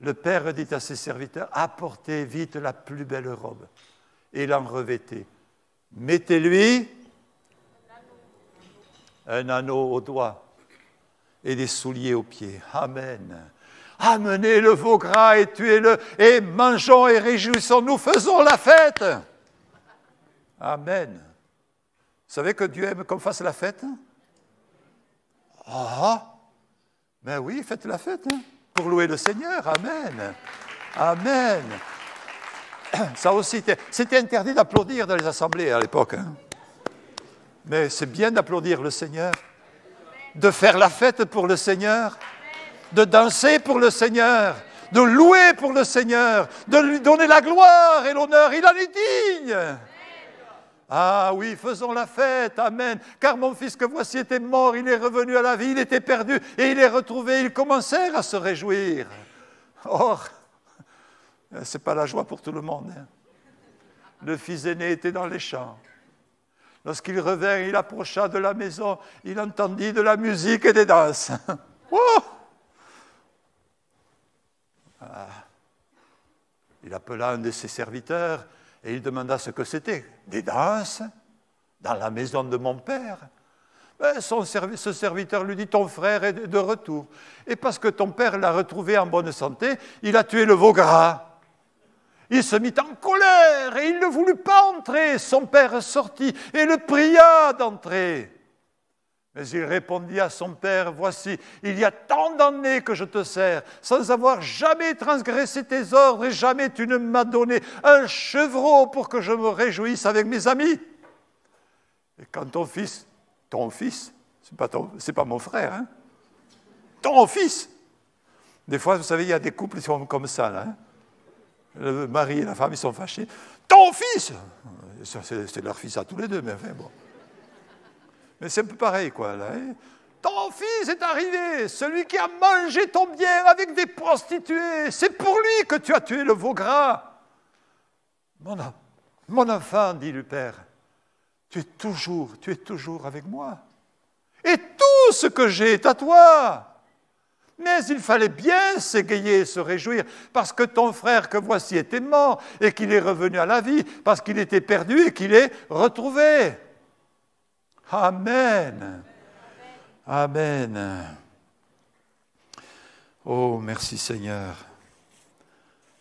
le père dit à ses serviteurs, apportez vite la plus belle robe et l'en revêtez. Mettez-lui un anneau au doigt et des souliers aux pieds. Amen. Amenez le veau gras et tuez-le et mangeons et réjouissons-nous, faisons la fête. Amen. Vous savez que Dieu aime qu'on fasse la fête? Ah, ben oui, faites la fête, hein, pour louer le Seigneur. Amen. Amen. Ça aussi, c'était interdit d'applaudir dans les assemblées à l'époque. Hein. Mais c'est bien d'applaudir le Seigneur, de faire la fête pour le Seigneur, de danser pour le Seigneur, de louer pour le Seigneur, de lui donner la gloire et l'honneur. Il en est digne. Ah oui, faisons la fête, amen. Car mon fils que voici était mort, il est revenu à la vie, il était perdu et il est retrouvé. Ils commencèrent à se réjouir. Or, ce n'est pas la joie pour tout le monde. Hein. Le fils aîné était dans les champs. Lorsqu'il revint, il approcha de la maison, il entendit de la musique et des danses. Oh! Ah. Il appela un de ses serviteurs et il demanda ce que c'était. Des danses dans la maison de mon père. Ben, ce serviteur lui dit, ton frère est de retour. Et parce que ton père l'a retrouvé en bonne santé, il a tué le veau gras. Il se mit en colère et il ne voulut pas entrer. Son père sortit et le pria d'entrer. Mais il répondit à son père, « Voici, il y a tant d'années que je te sers, sans avoir jamais transgressé tes ordres, et jamais tu ne m'as donné un chevreau pour que je me réjouisse avec mes amis. » Et quand ton fils, c'est pas mon frère, hein, ton fils. Des fois, vous savez, il y a des couples qui sont comme ça, là. Hein. Le mari et la femme, ils sont fâchés. Ton fils, c'est leur fils à tous les deux, mais enfin bon. Mais c'est un peu pareil, quoi, là. Hein. Ton fils est arrivé, celui qui a mangé ton bien avec des prostituées. C'est pour lui que tu as tué le veau gras. Mon enfant, dit le père, tu es toujours avec moi. Et tout ce que j'ai est à toi. Mais il fallait bien s'égayer et se réjouir, parce que ton frère que voici était mort, et qu'il est revenu à la vie, parce qu'il était perdu et qu'il est retrouvé. Amen. Amen. Oh, merci Seigneur,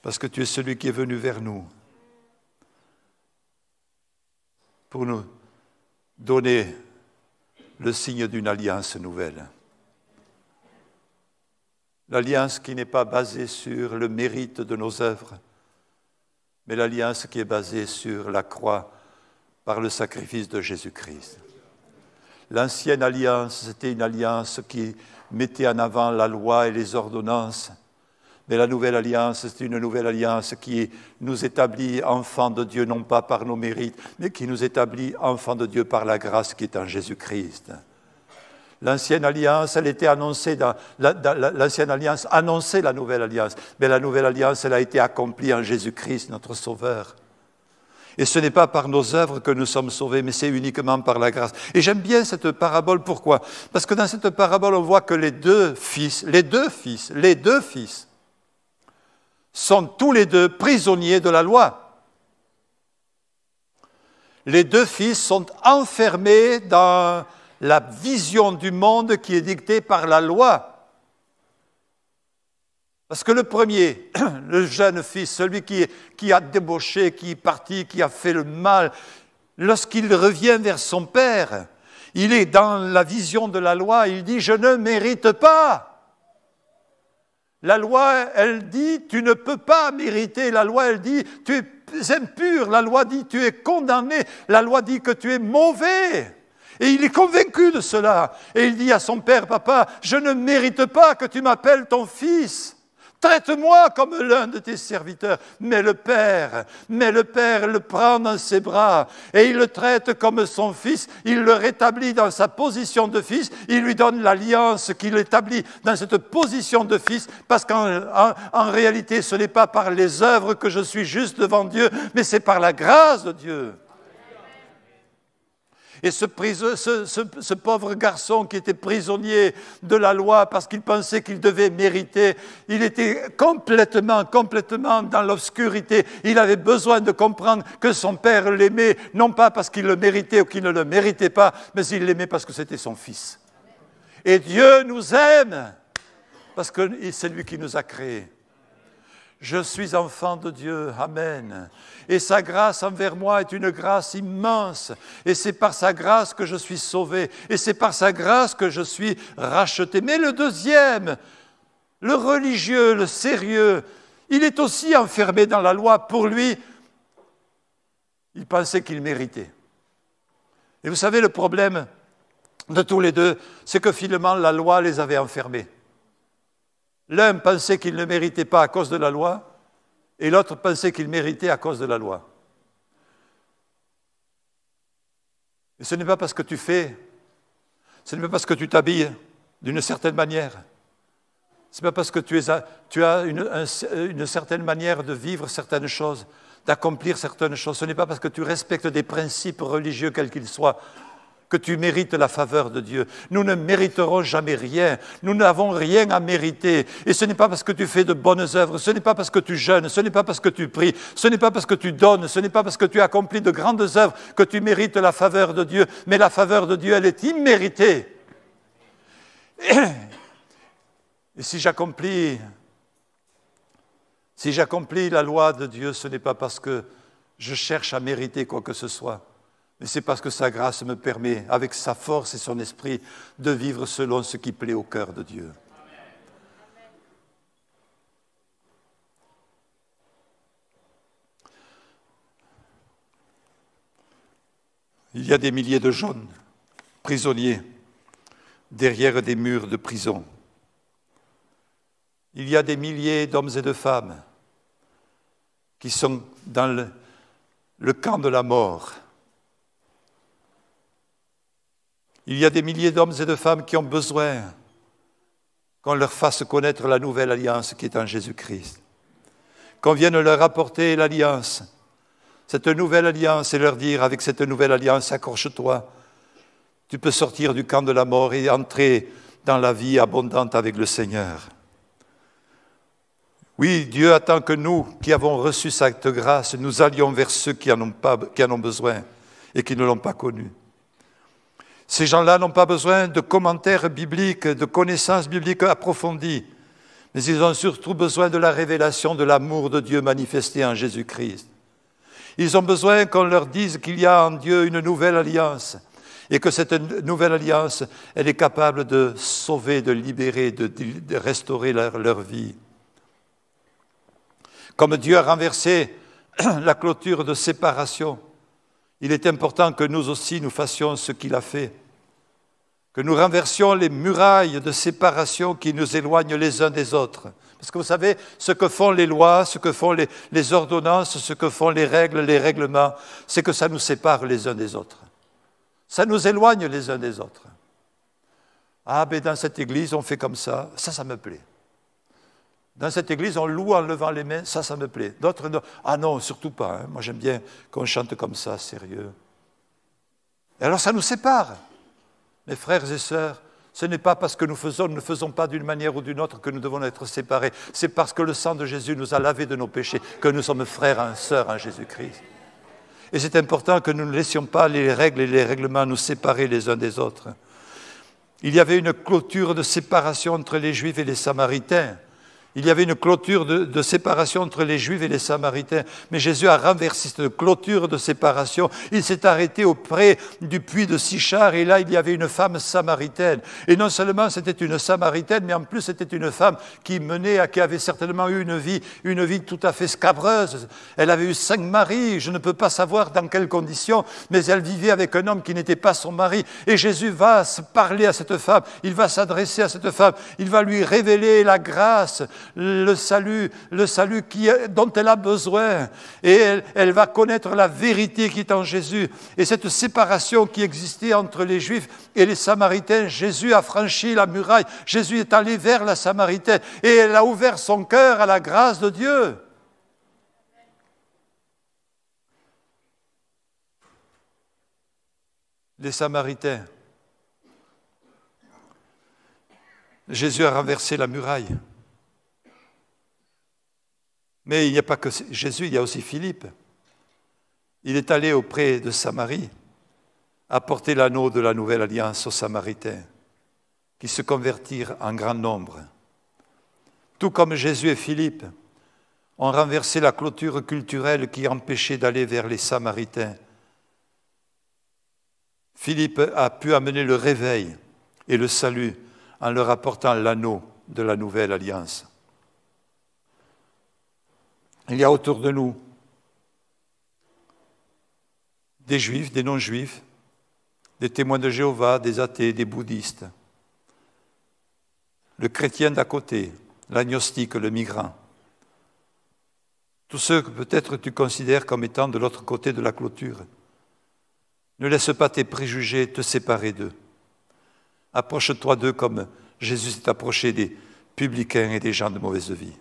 parce que tu es celui qui est venu vers nous pour nous donner le signe d'une alliance nouvelle. L'alliance qui n'est pas basée sur le mérite de nos œuvres, mais l'alliance qui est basée sur la croix par le sacrifice de Jésus-Christ. L'ancienne alliance, c'était une alliance qui mettait en avant la loi et les ordonnances, mais la nouvelle alliance, c'est une nouvelle alliance qui nous établit enfants de Dieu, non pas par nos mérites, mais qui nous établit enfants de Dieu par la grâce qui est en Jésus-Christ. L'ancienne alliance, elle était annoncée, l'ancienne alliance annonçait la nouvelle alliance, mais la nouvelle alliance, elle a été accomplie en Jésus-Christ, notre Sauveur. Et ce n'est pas par nos œuvres que nous sommes sauvés, mais c'est uniquement par la grâce. Et j'aime bien cette parabole, pourquoi? Parce que dans cette parabole, on voit que les deux fils sont tous les deux prisonniers de la loi. Les deux fils sont enfermés dans la vision du monde qui est dictée par la loi. Parce que le premier, le jeune fils, celui qui a débauché, qui est parti, qui a fait le mal, lorsqu'il revient vers son père, il est dans la vision de la loi, il dit « je ne mérite pas ». La loi, elle dit « tu ne peux pas mériter ». La loi, elle dit « tu es impur ». La loi dit « tu es condamné ». La loi dit que tu es mauvais. Et il est convaincu de cela. Et il dit à son père, « Papa, je ne mérite pas que tu m'appelles ton fils. Traite-moi comme l'un de tes serviteurs. » Mais le père le prend dans ses bras et il le traite comme son fils. Il le rétablit dans sa position de fils. Il lui donne l'alliance qu'il établit dans cette position de fils, parce qu'en réalité, ce n'est pas par les œuvres que je suis juste devant Dieu, mais c'est par la grâce de Dieu. Et ce pauvre garçon qui était prisonnier de la loi parce qu'il pensait qu'il devait mériter, il était complètement dans l'obscurité. Il avait besoin de comprendre que son père l'aimait, non pas parce qu'il le méritait ou qu'il ne le méritait pas, mais il l'aimait parce que c'était son fils. Et Dieu nous aime parce que c'est lui qui nous a créés. Je suis enfant de Dieu, amen. Et sa grâce envers moi est une grâce immense. Et c'est par sa grâce que je suis sauvé. Et c'est par sa grâce que je suis racheté. Mais le deuxième, le religieux, le sérieux, il est aussi enfermé dans la loi. Pour lui, il pensait qu'il méritait. Et vous savez, le problème de tous les deux, c'est que finalement, la loi les avait enfermés. L'un pensait qu'il ne méritait pas à cause de la loi, et l'autre pensait qu'il méritait à cause de la loi. Et ce n'est pas parce que tu fais, ce n'est pas parce que tu t'habilles d'une certaine manière, ce n'est pas parce que tu as une certaine manière de vivre certaines choses, d'accomplir certaines choses, ce n'est pas parce que tu respectes des principes religieux quels qu'ils soient, que tu mérites la faveur de Dieu. Nous ne mériterons jamais rien. Nous n'avons rien à mériter. Et ce n'est pas parce que tu fais de bonnes œuvres, ce n'est pas parce que tu jeûnes, ce n'est pas parce que tu pries, ce n'est pas parce que tu donnes, ce n'est pas parce que tu accomplis de grandes œuvres que tu mérites la faveur de Dieu. Mais la faveur de Dieu, elle est imméritée. Et si j'accomplis la loi de Dieu, ce n'est pas parce que je cherche à mériter quoi que ce soit. mais c'est parce que sa grâce me permet, avec sa force et son esprit, de vivre selon ce qui plaît au cœur de Dieu. Il y a des milliers de jeunes prisonniers derrière des murs de prison. Il y a des milliers d'hommes et de femmes qui sont dans le camp de la mort. Il y a des milliers d'hommes et de femmes qui ont besoin qu'on leur fasse connaître la nouvelle alliance qui est en Jésus-Christ. Qu'on vienne leur apporter l'alliance, cette nouvelle alliance, et leur dire, avec cette nouvelle alliance, accroche-toi, tu peux sortir du camp de la mort et entrer dans la vie abondante avec le Seigneur. Oui, Dieu attend que nous, qui avons reçu cette grâce, nous allions vers ceux qui en ont besoin et qui ne l'ont pas connu. Ces gens-là n'ont pas besoin de commentaires bibliques, de connaissances bibliques approfondies, mais ils ont surtout besoin de la révélation de l'amour de Dieu manifesté en Jésus-Christ. Ils ont besoin qu'on leur dise qu'il y a en Dieu une nouvelle alliance et que cette nouvelle alliance, elle est capable de sauver, de libérer, de restaurer leur vie. Comme Dieu a renversé la clôture de séparation, il est important que nous aussi nous fassions ce qu'il a fait, que nous renversions les murailles de séparation qui nous éloignent les uns des autres. Parce que vous savez, ce que font les lois, ce que font les ordonnances, ce que font les règles, les règlements, c'est que ça nous sépare les uns des autres. Ça nous éloigne les uns des autres. Ah, ben dans cette église, on fait comme ça me plaît. Dans cette église, on loue en levant les mains, ça me plaît. D'autres, non. Ah non, surtout pas. Moi, j'aime bien qu'on chante comme ça, sérieux. Et alors, ça nous sépare. Mes frères et sœurs, ce n'est pas parce que nous ne faisons pas d'une manière ou d'une autre que nous devons être séparés. C'est parce que le sang de Jésus nous a lavés de nos péchés que nous sommes frères et sœurs en Jésus-Christ. Et c'est important que nous ne laissions pas les règles et les règlements nous séparer les uns des autres. Il y avait une clôture de séparation entre les Juifs et les Samaritains. Il y avait une clôture de séparation entre les Juifs et les Samaritains. Mais Jésus a renversé cette clôture de séparation. Il s'est arrêté auprès du puits de Sichar et là, il y avait une femme samaritaine. Et non seulement c'était une samaritaine, mais en plus c'était une femme qui avait certainement eu une vie tout à fait scabreuse. Elle avait eu 5 maris, je ne peux pas savoir dans quelles conditions, mais elle vivait avec un homme qui n'était pas son mari. Et Jésus va parler à cette femme, il va s'adresser à cette femme, il va lui révéler la grâce, le salut dont elle a besoin. Et elle va connaître la vérité qui est en Jésus. Et cette séparation qui existait entre les Juifs et les Samaritains, Jésus a franchi la muraille. Jésus est allé vers la Samaritaine et elle a ouvert son cœur à la grâce de Dieu. Les Samaritains. Jésus a renversé la muraille. Mais il n'y a pas que Jésus, il y a aussi Philippe. Il est allé auprès de Samarie, apporter l'anneau de la nouvelle alliance aux Samaritains, qui se convertirent en grand nombre. Tout comme Jésus et Philippe ont renversé la clôture culturelle qui empêchait d'aller vers les Samaritains. Philippe a pu amener le réveil et le salut en leur apportant l'anneau de la nouvelle alliance. Il y a autour de nous des juifs, des non-juifs, des témoins de Jéhovah, des athées, des bouddhistes, le chrétien d'à côté, l'agnostique, le migrant. Tous ceux que peut-être tu considères comme étant de l'autre côté de la clôture. Ne laisse pas tes préjugés te séparer d'eux. Approche-toi d'eux comme Jésus s'est approché des publicains et des gens de mauvaise vie.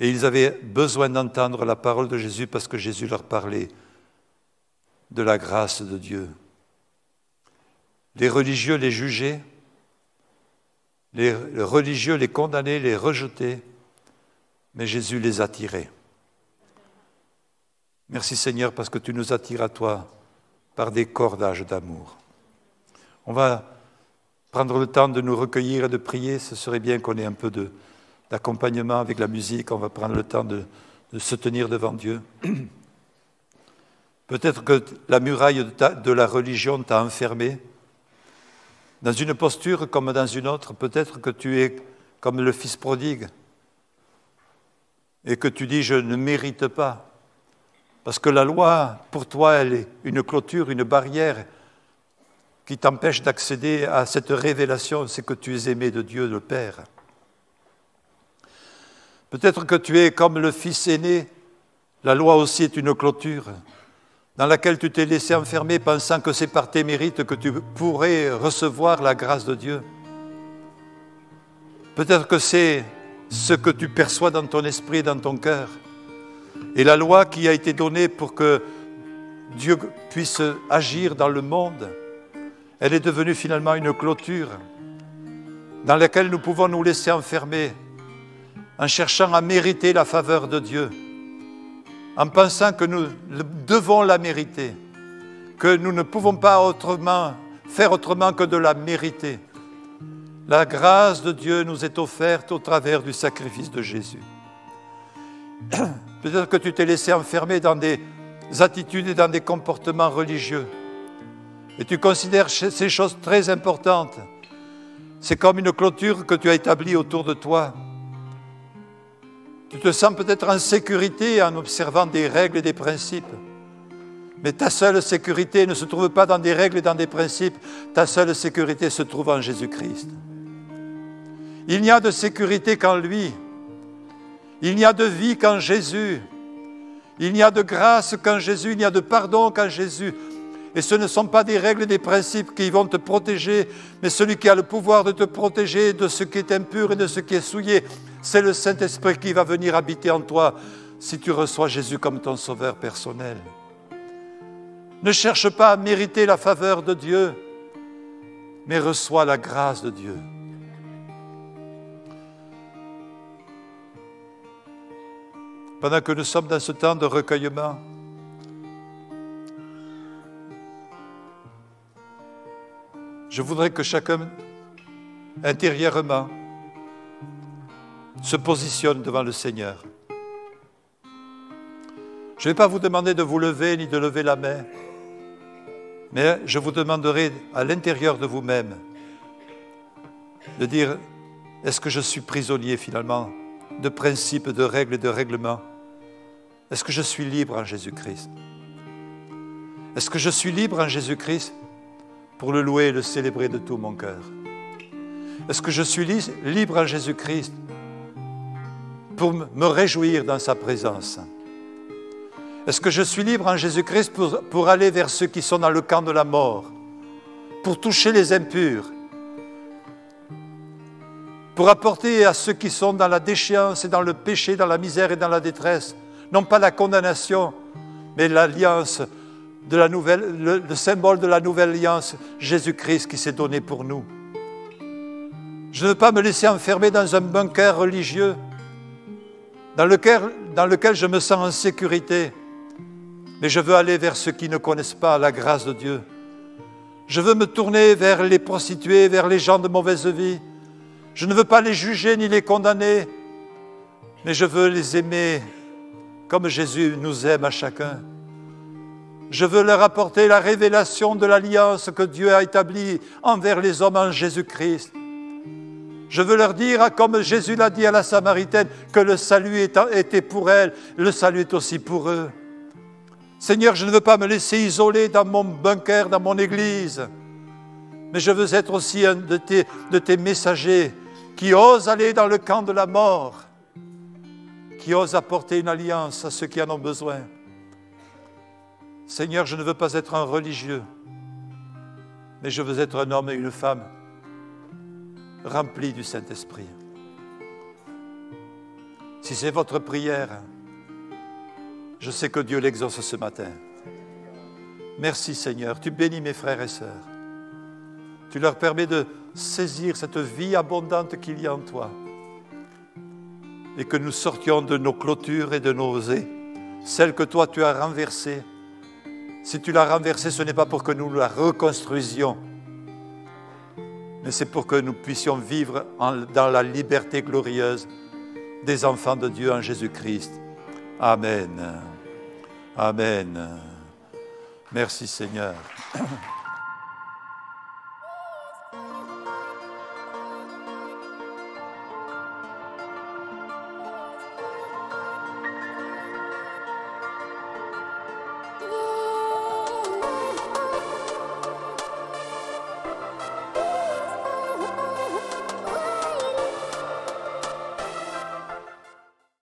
Et ils avaient besoin d'entendre la parole de Jésus parce que Jésus leur parlait de la grâce de Dieu. Les religieux les jugeaient, les religieux les condamnaient, les rejetaient, mais Jésus les attirait. Merci Seigneur parce que tu nous attires à toi par des cordages d'amour. On va prendre le temps de nous recueillir et de prier. Ce serait bien qu'on ait un peu d'accompagnement avec la musique. On va prendre le temps de se tenir devant Dieu. Peut-être que la muraille de la religion t'a enfermé dans une posture comme dans une autre. Peut-être que tu es comme le fils prodigue et que tu dis « je ne mérite pas ». Parce que la loi, pour toi, elle est une clôture, une barrière qui t'empêche d'accéder à cette révélation, c'est que tu es aimé de Dieu, le Père. Peut-être que tu es comme le fils aîné, la loi aussi est une clôture dans laquelle tu t'es laissé enfermer pensant que c'est par tes mérites que tu pourrais recevoir la grâce de Dieu. Peut-être que c'est ce que tu perçois dans ton esprit, dans ton cœur. Et la loi qui a été donnée pour que Dieu puisse agir dans le monde, elle est devenue finalement une clôture dans laquelle nous pouvons nous laisser enfermer en cherchant à mériter la faveur de Dieu, en pensant que nous devons la mériter, que nous ne pouvons pas faire autrement que de la mériter. La grâce de Dieu nous est offerte au travers du sacrifice de Jésus. Peut-être que tu t'es laissé enfermer dans des attitudes et dans des comportements religieux. Et tu considères ces choses très importantes. C'est comme une clôture que tu as établie autour de toi. Tu te sens peut-être en sécurité en observant des règles et des principes. Mais ta seule sécurité ne se trouve pas dans des règles et dans des principes. Ta seule sécurité se trouve en Jésus-Christ. Il n'y a de sécurité qu'en lui. Il n'y a de vie qu'en Jésus. Il n'y a de grâce qu'en Jésus. Il n'y a de pardon qu'en Jésus. Et ce ne sont pas des règles et des principes qui vont te protéger, mais celui qui a le pouvoir de te protéger de ce qui est impur et de ce qui est souillé, c'est le Saint-Esprit qui va venir habiter en toi si tu reçois Jésus comme ton sauveur personnel. Ne cherche pas à mériter la faveur de Dieu, mais reçois la grâce de Dieu. Pendant que nous sommes dans ce temps de recueillement, je voudrais que chacun, intérieurement, se positionne devant le Seigneur. Je ne vais pas vous demander de vous lever ni de lever la main, mais je vous demanderai à l'intérieur de vous-même de dire, est-ce que je suis prisonnier finalement de principes, de règles et de règlements? Est-ce que je suis libre en Jésus-Christ? Est-ce que je suis libre en Jésus-Christ pour le louer et le célébrer de tout mon cœur? Est-ce que je suis libre en Jésus-Christ pour me réjouir dans sa présence? Est-ce que je suis libre en Jésus-Christ pour aller vers ceux qui sont dans le camp de la mort, pour toucher les impurs, pour apporter à ceux qui sont dans la déchéance et dans le péché, dans la misère et dans la détresse, non pas la condamnation, mais l'alliance de la nouvelle, le symbole de la nouvelle alliance, Jésus-Christ qui s'est donné pour nous. Je ne veux pas me laisser enfermer dans un bunker religieux dans lequel je me sens en sécurité, mais je veux aller vers ceux qui ne connaissent pas la grâce de Dieu. Je veux me tourner vers les prostituées, vers les gens de mauvaise vie. Je ne veux pas les juger ni les condamner, mais je veux les aimer comme Jésus nous aime à chacun. Je veux leur apporter la révélation de l'alliance que Dieu a établie envers les hommes en Jésus-Christ. Je veux leur dire, comme Jésus l'a dit à la Samaritaine, que le salut était pour elle, le salut est aussi pour eux. Seigneur, je ne veux pas me laisser isoler dans mon bunker, dans mon église, mais je veux être aussi un de tes messagers qui osent aller dans le camp de la mort, qui osent apporter une alliance à ceux qui en ont besoin. Seigneur, je ne veux pas être un religieux, mais je veux être un homme et une femme remplis du Saint-Esprit. Si c'est votre prière, je sais que Dieu l'exauce ce matin. Merci Seigneur, tu bénis mes frères et sœurs. Tu leur permets de saisir cette vie abondante qu'il y a en toi et que nous sortions de nos clôtures et de nos ais, celles que toi tu as renversées. Si tu l'as renversée, ce n'est pas pour que nous la reconstruisions, mais c'est pour que nous puissions vivre dans la liberté glorieuse des enfants de Dieu en Jésus-Christ. Amen. Amen. Merci Seigneur.